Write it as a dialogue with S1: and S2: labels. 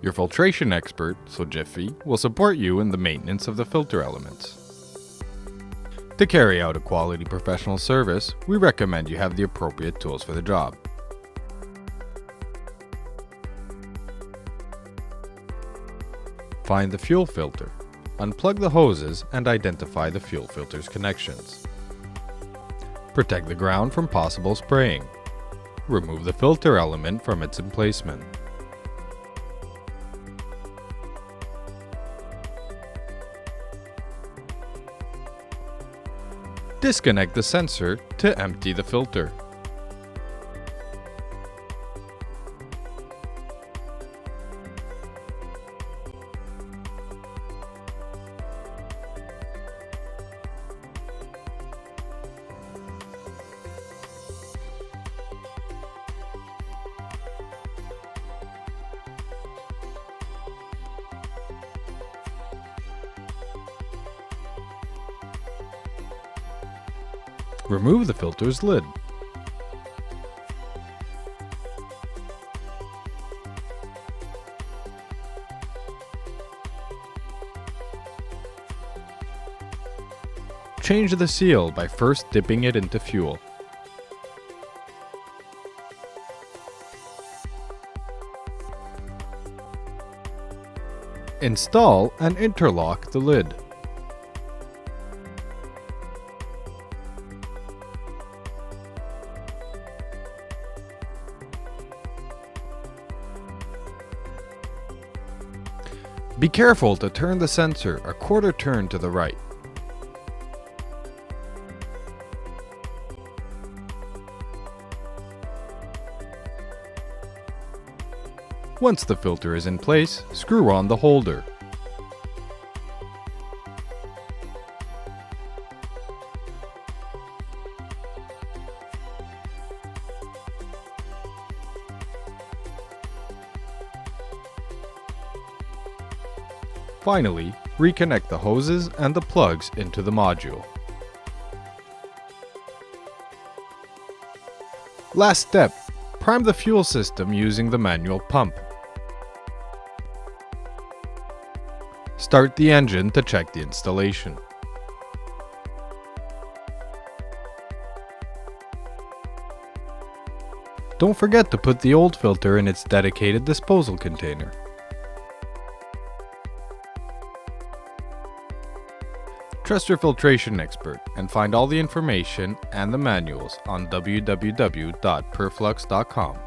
S1: Your filtration expert, so Jiffy, will support you in the maintenance of the filter elements. To carry out a quality professional service, we recommend you have the appropriate tools for the job. Find the fuel filter. Unplug the hoses and identify the fuel filter's connections. Protect the ground from possible spraying. Remove the filter element from its emplacement. Disconnect the sensor to empty the filter. Remove the filter's lid. Change the seal by first dipping it into fuel. Install and interlock the lid. Be careful to turn the sensor a quarter turn to the right. Once the filter is in place, screw on the holder. Finally, reconnect the hoses and the plugs into the module. Last step, prime the fuel system using the manual pump. Start the engine to check the installation. Don't forget to put the old filter in its dedicated disposal container. Trust your filtration expert and find all the information and the manuals on www.purflux.com.